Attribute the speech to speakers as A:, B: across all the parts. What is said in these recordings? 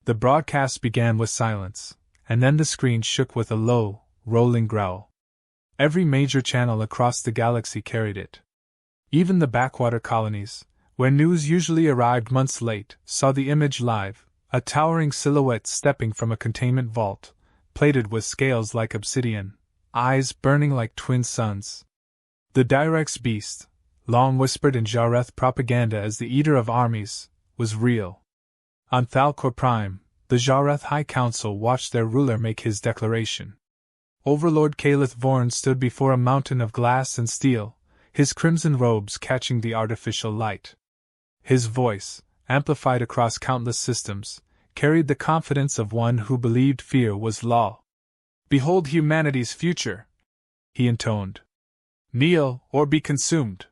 A: The broadcast began with silence, and then the screen shook with a low, rolling growl. Every major channel across the galaxy carried it. Even the backwater colonies, where news usually arrived months late, saw the image live, a towering silhouette stepping from a containment vault, plated with scales like obsidian, eyes burning like twin suns. The Direx Beast, long whispered in Jareth propaganda as the eater of armies, was real. On Thalcor Prime, the Jareth High Council watched their ruler make his declaration. Overlord Calith Vorn stood before a mountain of glass and steel, his crimson robes catching the artificial light. His voice, amplified across countless systems, carried the confidence of one who believed fear was law. "Behold humanity's future," he intoned. "Kneel or be consumed.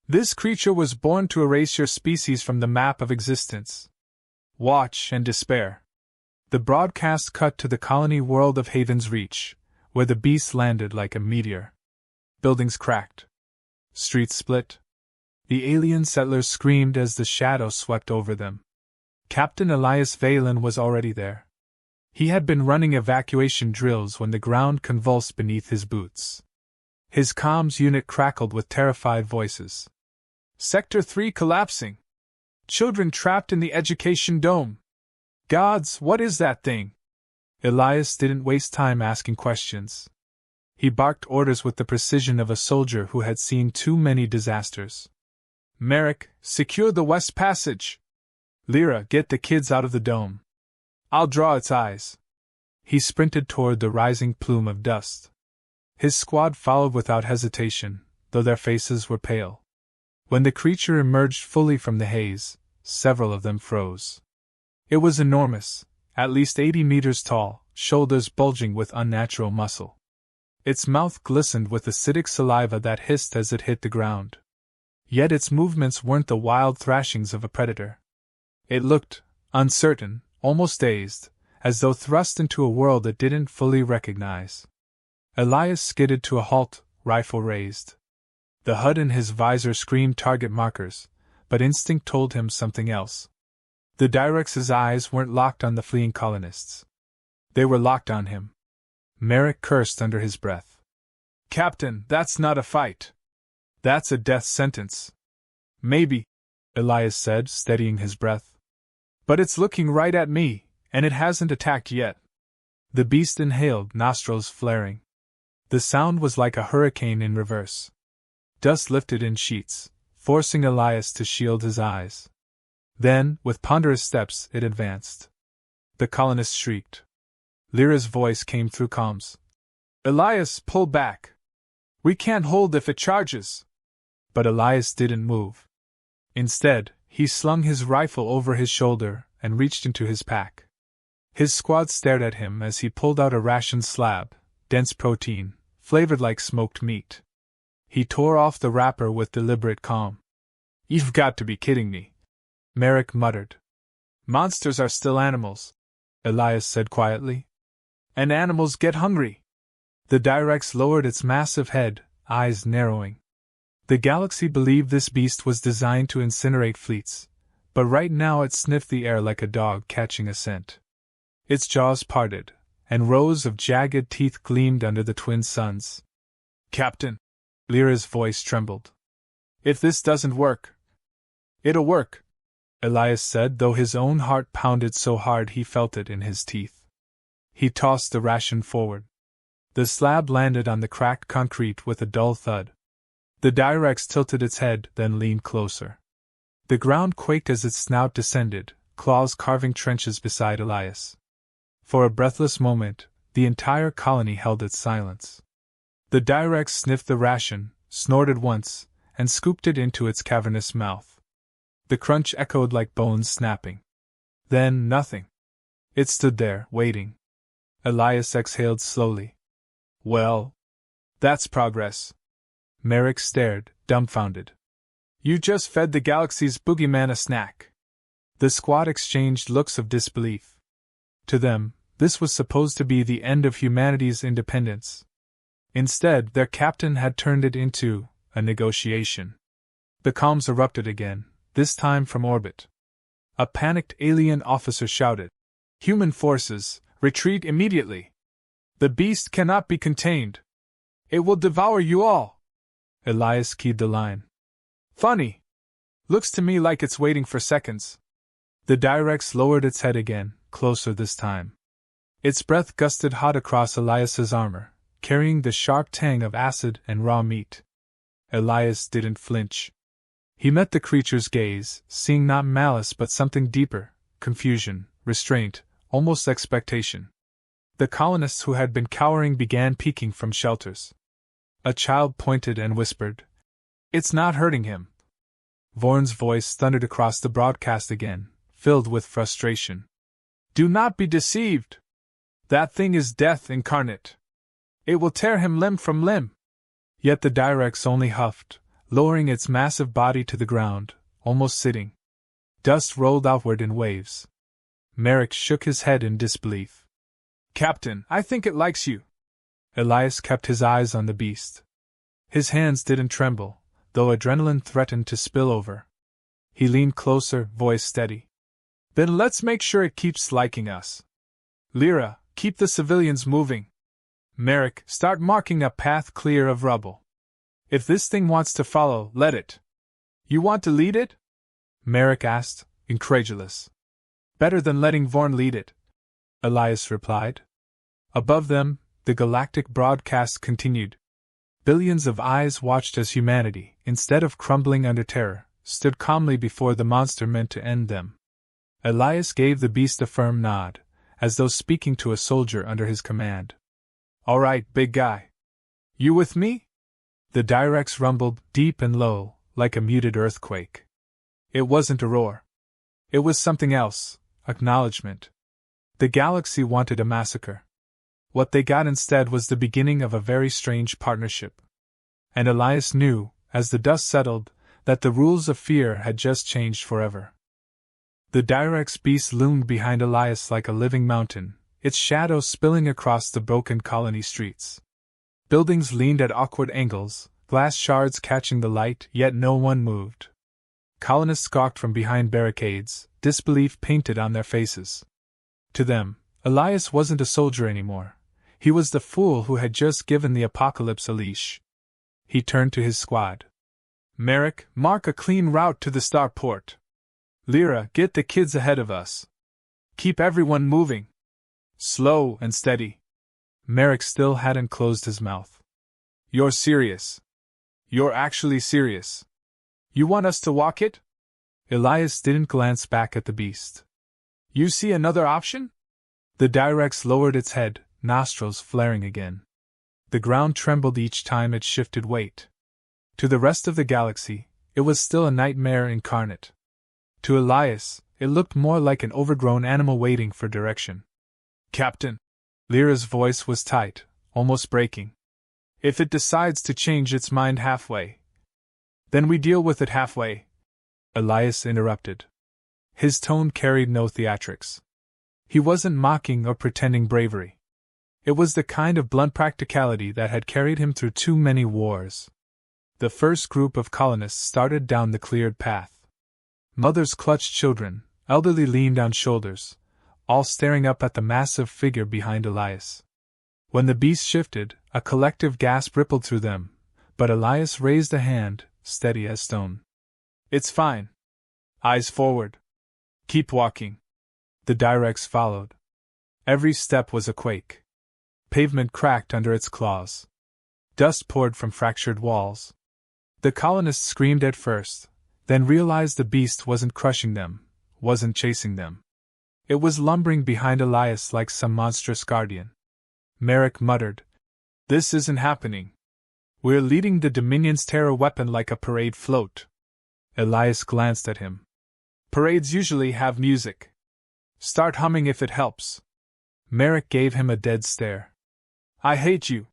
A: This creature was born to erase your species from the map of existence. Watch and despair." The broadcast cut to the colony world of Haven's Reach, where the beast landed like a meteor. Buildings cracked. Streets split. The alien settlers screamed as the shadow swept over them. Captain Elias Veylan was already there. He had been running evacuation drills when the ground convulsed beneath his boots. His comms unit crackled with terrified voices. "Sector 3 collapsing. Children trapped in the education dome. Gods, what is that thing?" Elias didn't waste time asking questions. He barked orders with the precision of a soldier who had seen too many disasters. "Merrick, secure the West Passage. Lyra, get the kids out of the dome. I'll draw its eyes." He sprinted toward the rising plume of dust. His squad followed without hesitation, though their faces were pale. When the creature emerged fully from the haze, several of them froze. It was enormous, at least 80 meters tall, shoulders bulging with unnatural muscle. Its mouth glistened with acidic saliva that hissed as it hit the ground. Yet its movements weren't the wild thrashings of a predator. It looked uncertain, almost dazed, as though thrust into a world it didn't fully recognize. Elias skidded to a halt, rifle raised. The HUD in his visor screamed target markers, but instinct told him something else. The Direx's eyes weren't locked on the fleeing colonists. They were locked on him. Merrick cursed under his breath. "Captain, that's not a fight. That's a death sentence." "Maybe," Elias said, steadying his breath. "But it's looking right at me, and it hasn't attacked yet." The beast inhaled, nostrils flaring. The sound was like a hurricane in reverse. Dust lifted in sheets, forcing Elias to shield his eyes. Then, with ponderous steps, it advanced. The colonists shrieked. Lyra's voice came through comms. "Elias, pull back. We can't hold if it charges." But Elias didn't move. Instead, he slung his rifle over his shoulder and reached into his pack. His squad stared at him as he pulled out a ration slab, dense protein, flavored like smoked meat. He tore off the wrapper with deliberate calm. "You've got to be kidding me," Merrick muttered. "Monsters are still animals," Elias said quietly. "And animals get hungry." The Direx lowered its massive head, eyes narrowing. The galaxy believed this beast was designed to incinerate fleets, but right now it sniffed the air like a dog catching a scent. Its jaws parted, and rows of jagged teeth gleamed under the twin suns. "Captain," Lyra's voice trembled. "If this doesn't work..." "It'll work," Elias said, though his own heart pounded so hard he felt it in his teeth. He tossed the ration forward. The slab landed on the cracked concrete with a dull thud. The Direx tilted its head, then leaned closer. The ground quaked as its snout descended, claws carving trenches beside Elias. For a breathless moment, the entire colony held its silence. The Direx sniffed the ration, snorted once, and scooped it into its cavernous mouth. The crunch echoed like bones snapping. Then nothing. It stood there, waiting. Elias exhaled slowly. "Well, that's progress." Merrick stared, dumbfounded. "You just fed the galaxy's boogeyman a snack." The squad exchanged looks of disbelief. To them, this was supposed to be the end of humanity's independence. Instead, their captain had turned it into a negotiation. The comms erupted again, this time from orbit. A panicked alien officer shouted, Human forces, retreat immediately. The beast cannot be contained. It will devour you all. Elias keyed the line. Funny. Looks to me like it's waiting for seconds. The Direx lowered its head again, closer this time. Its breath gusted hot across Elias's armor, carrying the sharp tang of acid and raw meat. Elias didn't flinch. He met the creature's gaze, seeing not malice but something deeper, confusion, restraint, almost expectation. The colonists who had been cowering began peeking from shelters. A child pointed and whispered, "It's not hurting him." Vorn's voice thundered across the broadcast again, filled with frustration. "Do not be deceived! That thing is death incarnate. It will tear him limb from limb." Yet the Direx only huffed, lowering its massive body to the ground, almost sitting. Dust rolled outward in waves. Merrick shook his head in disbelief. "Captain, I think it likes you." Elias kept his eyes on the beast. His hands didn't tremble, though adrenaline threatened to spill over. He leaned closer, voice steady. "Then let's make sure it keeps liking us. Lyra, keep the civilians moving. Merrick, start marking a path clear of rubble. If this thing wants to follow, let it." "You want to lead it?" Merrick asked, incredulous. "Better than letting Vorn lead it," Elias replied. Above them, the galactic broadcast continued. Billions of eyes watched as humanity, instead of crumbling under terror, stood calmly before the monster meant to end them. Elias gave the beast a firm nod, as though speaking to a soldier under his command. "All right, big guy. You with me?" The Direx rumbled, deep and low, like a muted earthquake. It wasn't a roar. It was something else, acknowledgement. The galaxy wanted a massacre. What they got instead was the beginning of a very strange partnership. And Elias knew, as the dust settled, that the rules of fear had just changed forever. The Direx Beast loomed behind Elias like a living mountain, its shadow spilling across the broken colony streets. Buildings leaned at awkward angles, glass shards catching the light, yet no one moved. Colonists gawked from behind barricades, disbelief painted on their faces. To them, Elias wasn't a soldier anymore. He was the fool who had just given the apocalypse a leash. He turned to his squad. "Merrick, mark a clean route to the starport. Lyra, get the kids ahead of us. Keep everyone moving. Slow and steady." Merrick still hadn't closed his mouth. "You're serious. You're actually serious. You want us to walk it?" Elias didn't glance back at the beast. "You see another option?" The Direx lowered its head, nostrils flaring again. The ground trembled each time it shifted weight. To the rest of the galaxy, it was still a nightmare incarnate. To Elias, it looked more like an overgrown animal waiting for direction. "Captain," Lyra's voice was tight, almost breaking. "If it decides to change its mind halfway, then we deal with it halfway," Elias interrupted. His tone carried no theatrics. He wasn't mocking or pretending bravery. It was the kind of blunt practicality that had carried him through too many wars. The first group of colonists started down the cleared path. Mothers clutched children, elderly leaned on shoulders, all staring up at the massive figure behind Elias. When the beast shifted, a collective gasp rippled through them, but Elias raised a hand, steady as stone. "It's fine. Eyes forward. Keep walking." The Direx followed. Every step was a quake. Pavement cracked under its claws. Dust poured from fractured walls. The colonists screamed at first, then realized the beast wasn't crushing them, wasn't chasing them. It was lumbering behind Elias like some monstrous guardian. Merrick muttered, "This isn't happening. We're leading the Dominion's terror weapon like a parade float." Elias glanced at him. "Parades usually have music. Start humming if it helps." Merrick gave him a dead stare. "I hate you."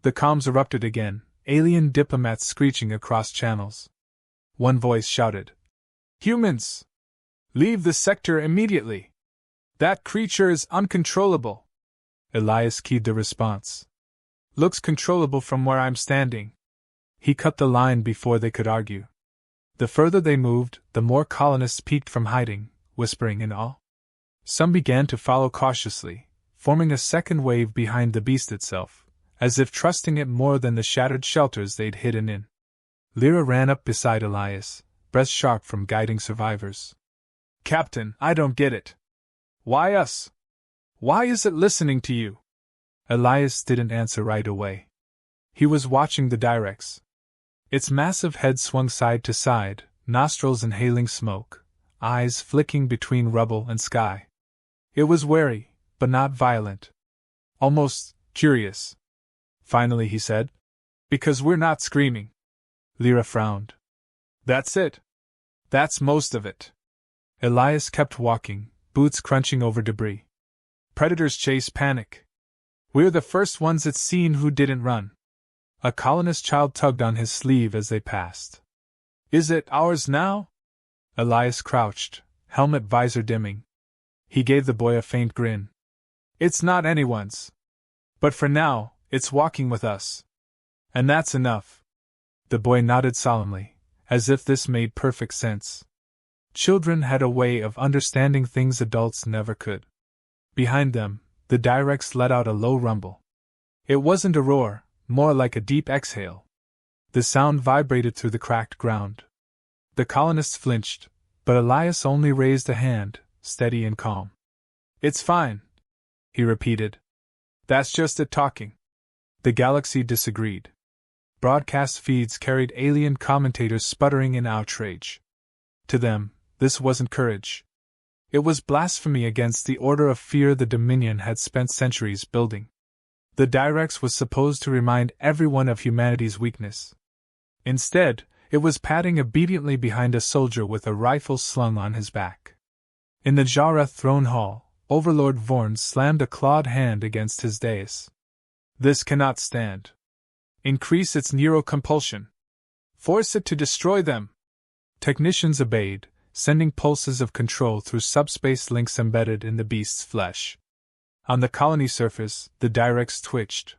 A: The comms erupted again, alien diplomats screeching across channels. One voice shouted, "Humans! Leave the sector immediately! That creature is uncontrollable." Elias keyed the response. "Looks controllable from where I'm standing." He cut the line before they could argue. The further they moved, the more colonists peeked from hiding, whispering in awe. Some began to follow cautiously, forming a second wave behind the beast itself, as if trusting it more than the shattered shelters they'd hidden in. Lyra ran up beside Elias, breath sharp from guiding survivors. "Captain, I don't get it. Why us? Why is it listening to you?" Elias didn't answer right away. He was watching the Direx. Its massive head swung side to side, nostrils inhaling smoke, eyes flicking between rubble and sky. It was wary, but not violent. Almost curious. Finally he said, "Because we're not screaming." Lyra frowned. "That's it. That's most of it." Elias kept walking, boots crunching over debris. "Predators chase panic. We're the first ones it's seen who didn't run." A colonist child tugged on his sleeve as they passed. "Is it ours now?" Elias crouched, helmet visor dimming. He gave the boy a faint grin. "It's not anyone's. But for now, it's walking with us. And that's enough." The boy nodded solemnly, as if this made perfect sense. Children had a way of understanding things adults never could. Behind them, the Direx let out a low rumble. It wasn't a roar, more like a deep exhale. The sound vibrated through the cracked ground. The colonists flinched, but Elias only raised a hand, steady and calm. "It's fine," he repeated. "That's just it talking." The galaxy disagreed. Broadcast feeds carried alien commentators sputtering in outrage. To them, this wasn't courage. It was blasphemy against the order of fear the Dominion had spent centuries building. The Direx was supposed to remind everyone of humanity's weakness. Instead, it was padding obediently behind a soldier with a rifle slung on his back. In the Jareth throne hall, Overlord Vorn slammed a clawed hand against his dais. "This cannot stand. Increase its neurocompulsion. Force it to destroy them." Technicians obeyed, sending pulses of control through subspace links embedded in the beast's flesh. On the colony surface, the Direx twitched.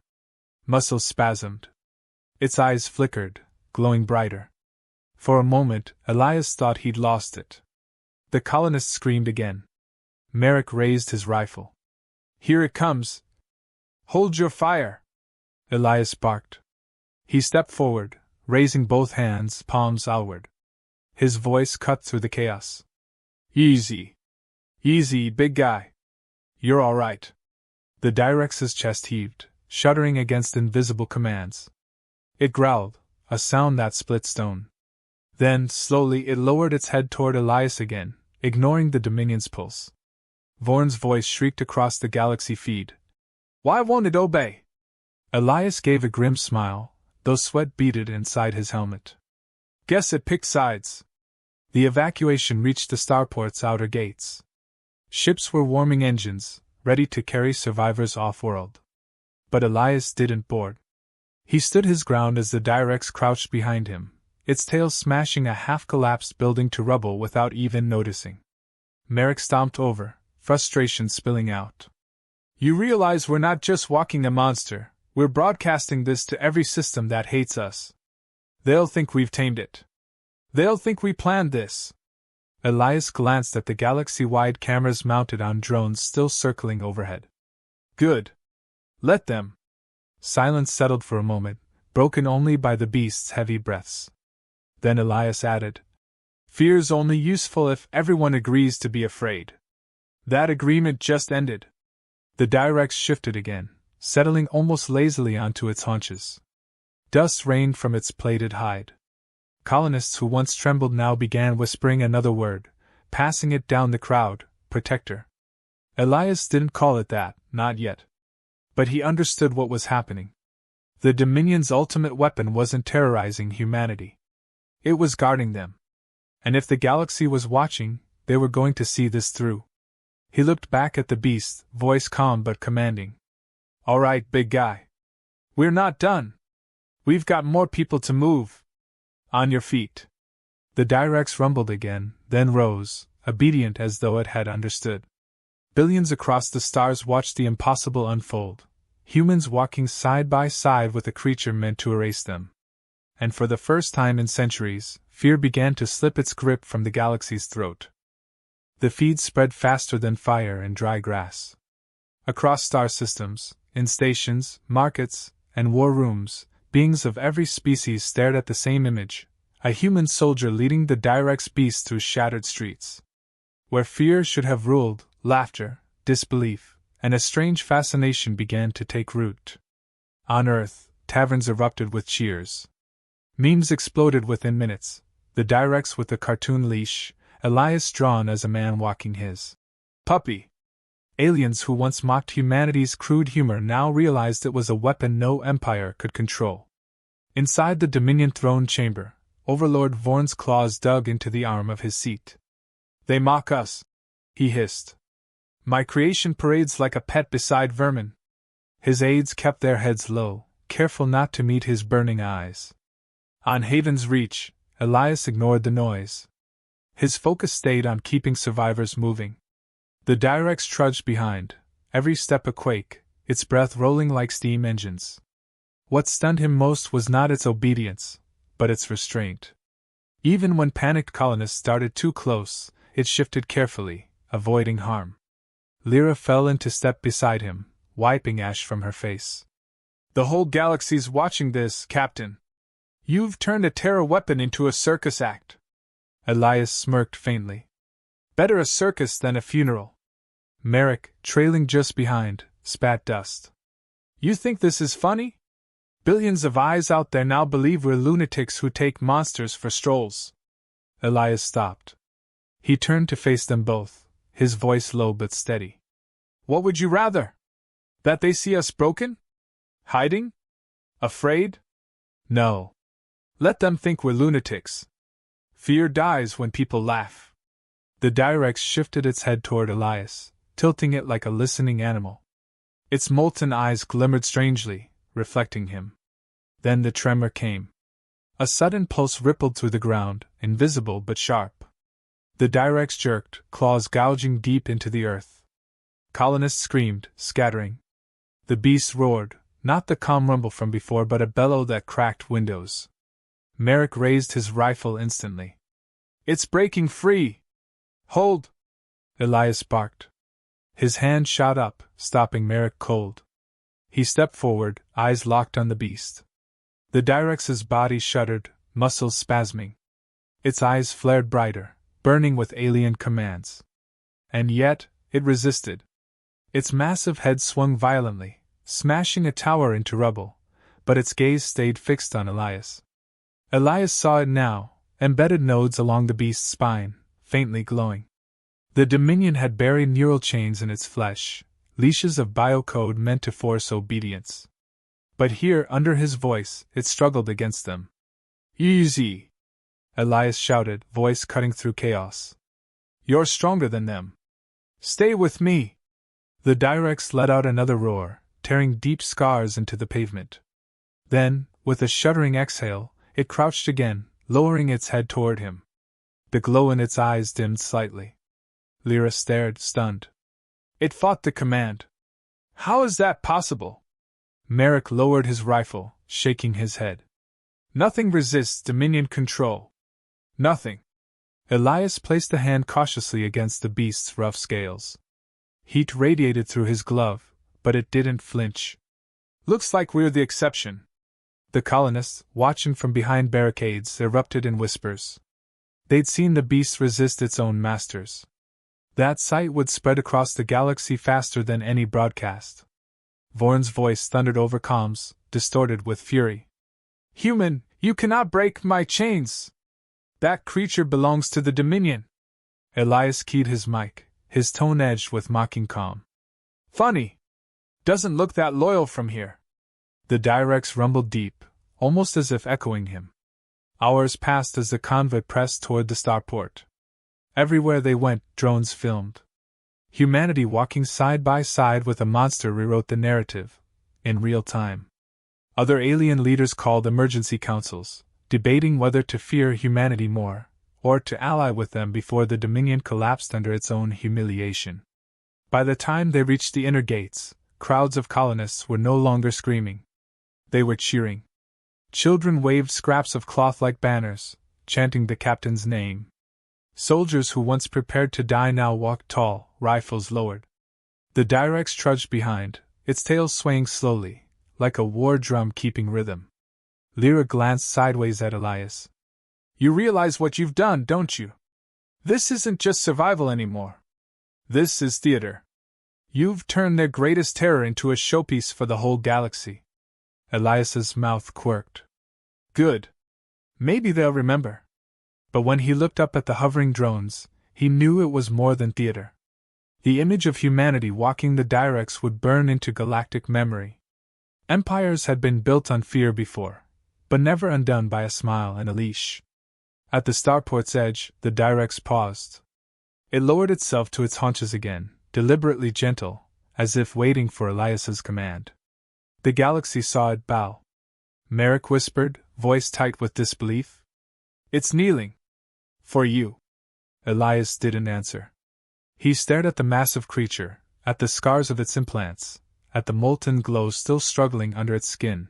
A: Muscles spasmed. Its eyes flickered, glowing brighter. For a moment, Elias thought he'd lost it. The colonists screamed again. Merrick raised his rifle. "Here it comes! Hold your fire!" Elias barked. He stepped forward, raising both hands, palms outward. His voice cut through the chaos. "Easy. Easy, big guy. You're all right." The Direx's chest heaved, shuddering against invisible commands. It growled, a sound that split stone. Then, slowly, it lowered its head toward Elias again, ignoring the Dominion's pulse. Vorn's voice shrieked across the galaxy feed. "Why won't it obey?" Elias gave a grim smile, though sweat beaded inside his helmet. "Guess it picked sides." The evacuation reached the starport's outer gates. Ships were warming engines, ready to carry survivors off-world. But Elias didn't board. He stood his ground as the Direx crouched behind him, its tail smashing a half-collapsed building to rubble without even noticing. Merrick stomped over, frustration spilling out. "You realize we're not just walking a monster, we're broadcasting this to every system that hates us. They'll think we've tamed it. They'll think we planned this." Elias glanced at the galaxy-wide cameras mounted on drones still circling overhead. "Good. Let them." Silence settled for a moment, broken only by the beast's heavy breaths. Then Elias added, "Fear's only useful if everyone agrees to be afraid." That agreement just ended. The Direx shifted again, settling almost lazily onto its haunches. Dust rained from its plated hide. Colonists who once trembled now began whispering another word, passing it down the crowd, "Protector." Elias didn't call it that, not yet. But he understood what was happening. The Dominion's ultimate weapon wasn't terrorizing humanity. It was guarding them. And if the galaxy was watching, they were going to see this through. He looked back at the beast, voice calm but commanding. "All right, big guy. We're not done. We've got more people to move. On your feet." The Direx rumbled again, then rose, obedient as though it had understood. Billions across the stars watched the impossible unfold, humans walking side by side with a creature meant to erase them. And for the first time in centuries, fear began to slip its grip from the galaxy's throat. The feed spread faster than fire and dry grass. Across star systems, in stations, markets, and war rooms, beings of every species stared at the same image, a human soldier leading the Direx Beast through shattered streets. Where fear should have ruled, laughter, disbelief, and a strange fascination began to take root. On Earth, taverns erupted with cheers. Memes exploded within minutes, the Direx with the cartoon leash, Elias drawn as a man walking his puppy. Aliens who once mocked humanity's crude humor now realized it was a weapon no empire could control. Inside the Dominion throne chamber, Overlord Vorn's claws dug into the arm of his seat. "They mock us," he hissed. "My creation parades like a pet beside vermin." His aides kept their heads low, careful not to meet his burning eyes. On Haven's reach, Elias ignored the noise. His focus stayed on keeping survivors moving. The Direx trudged behind, every step a quake, its breath rolling like steam engines. What stunned him most was not its obedience, but its restraint. Even when panicked colonists started too close, it shifted carefully, avoiding harm. Lyra fell into step beside him, wiping ash from her face. "The whole galaxy's watching this, Captain. You've turned a terror weapon into a circus act." Elias smirked faintly. "Better a circus than a funeral." Merrick, trailing just behind, spat dust. "You think this is funny? Billions of eyes out there now believe we're lunatics who take monsters for strolls." Elias stopped. He turned to face them both, his voice low but steady. "What would you rather? That they see us broken? Hiding? Afraid? No. Let them think we're lunatics. Fear dies when people laugh." The Direx shifted its head toward Elias, tilting it like a listening animal. Its molten eyes glimmered strangely, reflecting him. Then the tremor came. A sudden pulse rippled through the ground, invisible but sharp. The Direx jerked, claws gouging deep into the earth. Colonists screamed, scattering. The beast roared, not the calm rumble from before but a bellow that cracked windows. Merrick raised his rifle instantly. "It's breaking free! Hold!" Elias barked. His hand shot up, stopping Merrick cold. He stepped forward, eyes locked on the beast. The Direx's body shuddered, muscles spasming. Its eyes flared brighter, burning with alien commands. And yet, it resisted. Its massive head swung violently, smashing a tower into rubble, but its gaze stayed fixed on Elias. Elias saw it now, embedded nodes along the beast's spine, faintly glowing. The Dominion had buried neural chains in its flesh, leashes of biocode meant to force obedience. But here, under his voice, it struggled against them. "Easy!" Elias shouted, voice cutting through chaos. "You're stronger than them. Stay with me!" The Direx let out another roar, tearing deep scars into the pavement. Then, with a shuddering exhale, it crouched again, lowering its head toward him. The glow in its eyes dimmed slightly. Lyra stared, stunned. "It fought the command. How is that possible?" Merrick lowered his rifle, shaking his head. "Nothing resists Dominion control. Nothing." Elias placed a hand cautiously against the beast's rough scales. Heat radiated through his glove, but it didn't flinch. "Looks like we're the exception." The colonists, watching from behind barricades, erupted in whispers. They'd seen the beast resist its own masters. That sight would spread across the galaxy faster than any broadcast. Vorn's voice thundered over comms, distorted with fury. "Human, you cannot break my chains! That creature belongs to the Dominion!" Elias keyed his mic, his tone edged with mocking calm. "Funny! Doesn't look that loyal from here." The Direx rumbled deep, almost as if echoing him. Hours passed as the convoy pressed toward the starport. Everywhere they went, drones filmed. Humanity walking side by side with a monster rewrote the narrative, in real time. Other alien leaders called emergency councils, debating whether to fear humanity more, or to ally with them before the Dominion collapsed under its own humiliation. By the time they reached the inner gates, crowds of colonists were no longer screaming. They were cheering. Children waved scraps of cloth like banners, chanting the captain's name. Soldiers who once prepared to die now walked tall, rifles lowered. The Direx trudged behind, its tail swaying slowly, like a war drum keeping rhythm. Lyra glanced sideways at Elias. You realize what you've done, don't you? This isn't just survival anymore. This is theater. You've turned their greatest terror into a showpiece for the whole galaxy. Elias's mouth quirked. Good. Maybe they'll remember. But when he looked up at the hovering drones, he knew it was more than theater. The image of humanity walking the Direx would burn into galactic memory. Empires had been built on fear before, but never undone by a smile and a leash. At the starport's edge, the Direx paused. It lowered itself to its haunches again, deliberately gentle, as if waiting for Elias's command. The galaxy saw it bow. Merrick whispered, voice tight with disbelief. It's kneeling. For you. Elias didn't answer. He stared at the massive creature, at the scars of its implants, at the molten glow still struggling under its skin.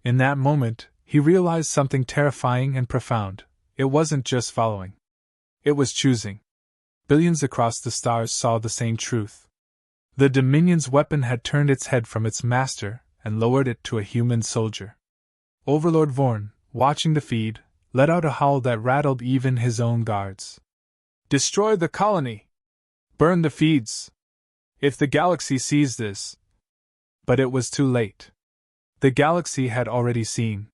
A: In that moment, he realized something terrifying and profound. It wasn't just following. It was choosing. Billions across the stars saw the same truth. The Dominion's weapon had turned its head from its master and lowered it to a human soldier. Overlord Vorn, watching the feed, let out a howl that rattled even his own guards. Destroy the colony! Burn the feeds! If the galaxy sees this... But it was too late. The galaxy had already seen.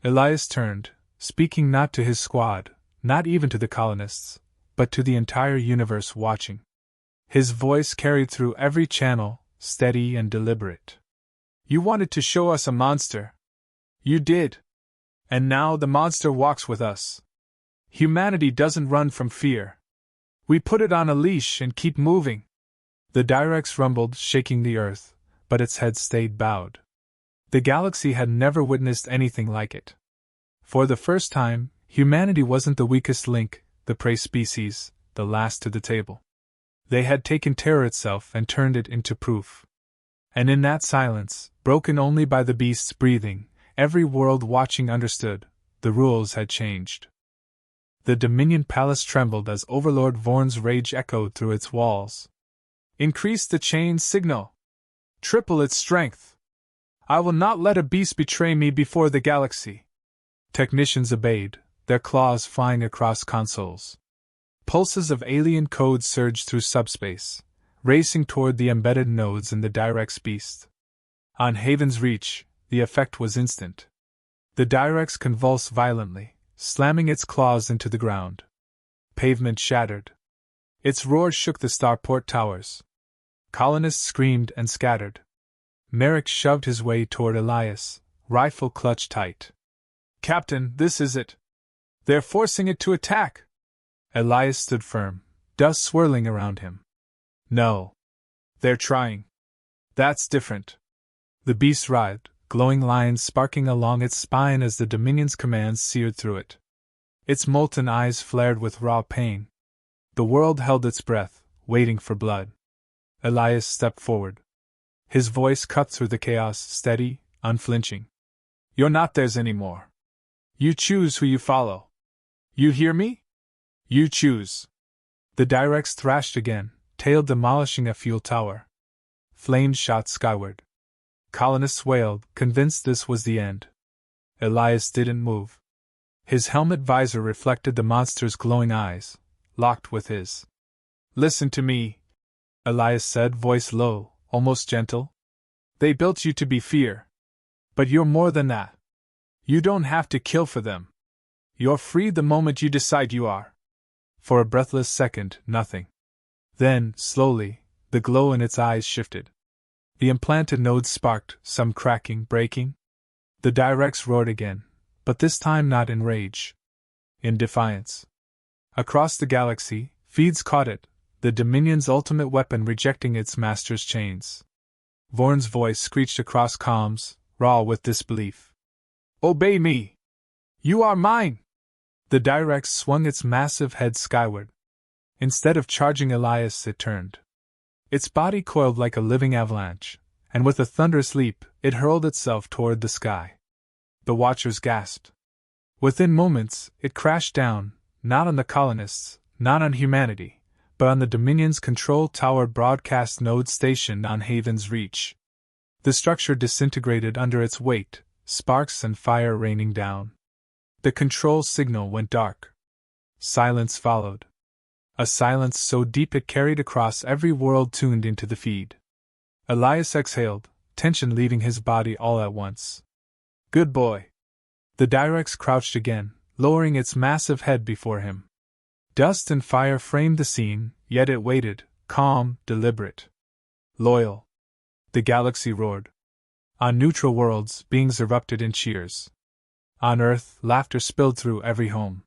A: Elias turned, speaking not to his squad, not even to the colonists, but to the entire universe watching. His voice carried through every channel, steady and deliberate. You wanted to show us a monster. You did. And now the monster walks with us. Humanity doesn't run from fear. We put it on a leash and keep moving. The Direx rumbled, shaking the earth, but its head stayed bowed. The galaxy had never witnessed anything like it. For the first time, humanity wasn't the weakest link, the prey species, the last to the table. They had taken terror itself and turned it into proof. And in that silence, broken only by the beast's breathing, every world watching understood, the rules had changed. The Dominion Palace trembled as Overlord Vorn's rage echoed through its walls. Increase the chain signal. Triple its strength. I will not let a beast betray me before the galaxy. Technicians obeyed, their claws flying across consoles. Pulses of alien code surged through subspace, racing toward the embedded nodes in the Direx Beast. On Haven's reach, the effect was instant. The Direx convulsed violently, slamming its claws into the ground. Pavement shattered. Its roar shook the starport towers. Colonists screamed and scattered. Merrick shoved his way toward Elias, rifle clutched tight. Captain, this is it. They're forcing it to attack. Elias stood firm, dust swirling around him. No. They're trying. That's different. The beast writhed, glowing lines sparking along its spine as the Dominion's commands seared through it. Its molten eyes flared with raw pain. The world held its breath, waiting for blood. Elias stepped forward. His voice cut through the chaos, steady, unflinching. You're not theirs anymore. You choose who you follow. You hear me? You choose. The Direx thrashed again, tail demolishing a fuel tower. Flames shot skyward. Colonists wailed, convinced this was the end. Elias didn't move. His helmet visor reflected the monster's glowing eyes, locked with his. Listen to me, Elias said, voice low, almost gentle. They built you to be fear. But you're more than that. You don't have to kill for them. You're free the moment you decide you are. For a breathless second, nothing. Then, slowly, the glow in its eyes shifted. The implanted nodes sparked, some cracking, breaking. The Direx roared again, but this time not in rage. In defiance. Across the galaxy, feeds caught it, the Dominion's ultimate weapon rejecting its master's chains. Vorn's voice screeched across comms, raw with disbelief. Obey me! You are mine! The Direx swung its massive head skyward. Instead of charging Elias, it turned. Its body coiled like a living avalanche, and with a thunderous leap, it hurled itself toward the sky. The watchers gasped. Within moments, it crashed down, not on the colonists, not on humanity, but on the Dominion's control tower broadcast node stationed on Haven's Reach. The structure disintegrated under its weight, sparks and fire raining down. The control signal went dark. Silence followed. A silence so deep it carried across every world tuned into the feed. Elias exhaled, tension leaving his body all at once. Good boy. The Direx crouched again, lowering its massive head before him. Dust and fire framed the scene, yet it waited, calm, deliberate. Loyal. The galaxy roared. On neutral worlds, beings erupted in cheers. On Earth, laughter spilled through every home.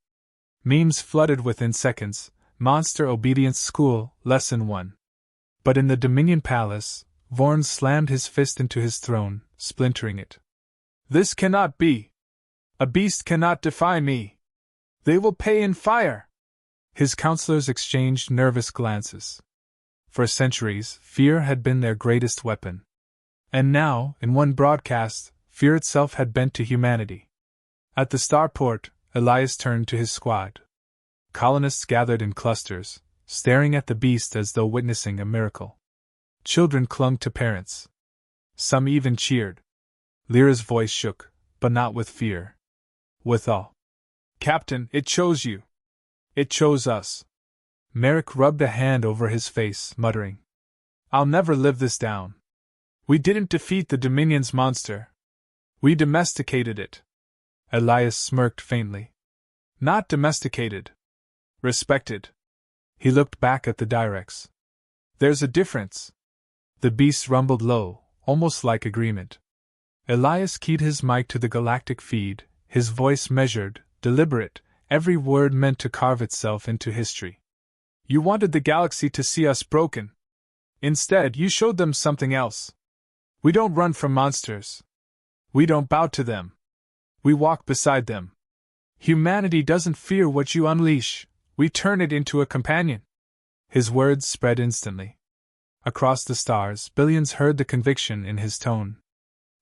A: Memes flooded within seconds. Monster Obedience School, Lesson 1. But in the Dominion Palace, Vorn slammed his fist into his throne, splintering it. This cannot be. A beast cannot defy me. They will pay in fire. His counselors exchanged nervous glances. For centuries, fear had been their greatest weapon. And now, in one broadcast, fear itself had bent to humanity. At the starport, Elias turned to his squad. Colonists gathered in clusters, staring at the beast as though witnessing a miracle. Children clung to parents. Some even cheered. Lyra's voice shook, but not with fear. With awe. Captain, it chose you. It chose us. Merrick rubbed a hand over his face, muttering. I'll never live this down. We didn't defeat the Dominion's monster. We domesticated it. Elias smirked faintly. Not domesticated. Respected. He looked back at the Direx. There's a difference. The beast rumbled low, almost like agreement. Elias keyed his mic to the galactic feed, his voice measured, deliberate, every word meant to carve itself into history. You wanted the galaxy to see us broken. Instead, you showed them something else. We don't run from monsters. We don't bow to them. We walk beside them. Humanity doesn't fear what you unleash. We turn it into a companion. His words spread instantly. Across the stars, billions heard the conviction in his tone.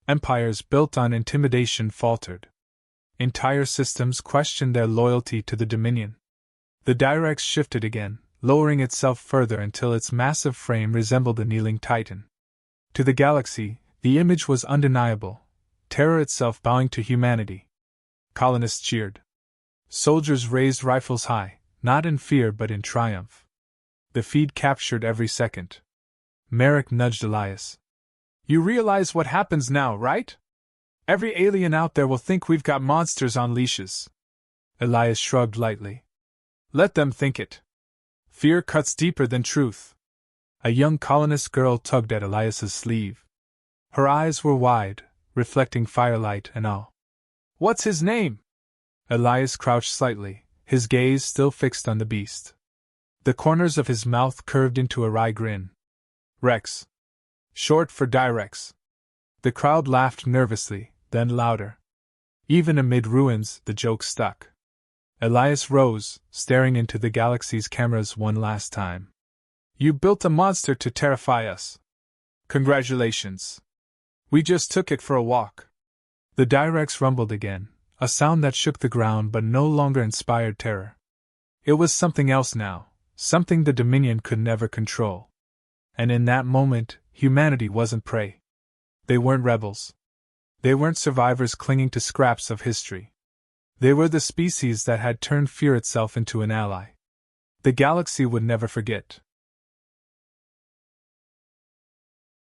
A: Empires built on intimidation faltered. Entire systems questioned their loyalty to the Dominion. The Direx shifted again, lowering itself further until its massive frame resembled a kneeling titan. To the galaxy, the image was undeniable, terror itself bowing to humanity. Colonists cheered. Soldiers raised rifles high, not in fear but in triumph. The feed captured every second. Merrick nudged Elias. You realize what happens now, right? Every alien out there will think we've got monsters on leashes. Elias shrugged lightly. Let them think it. Fear cuts deeper than truth. A young colonist girl tugged at Elias's sleeve. Her eyes were wide, reflecting firelight and awe. What's his name? Elias crouched slightly, his gaze still fixed on the beast. The corners of his mouth curved into a wry grin. Rex. Short for Direx. The crowd laughed nervously, then louder. Even amid ruins, the joke stuck. Elias rose, staring into the galaxy's cameras one last time. You built a monster to terrify us. Congratulations. We just took it for a walk. The Direx rumbled again, a sound that shook the ground but no longer inspired terror. It was something else now, something the Dominion could never control. And in that moment, humanity wasn't prey. They weren't rebels. They weren't survivors clinging to scraps of history. They were the species that had turned fear itself into an ally. The galaxy would never forget.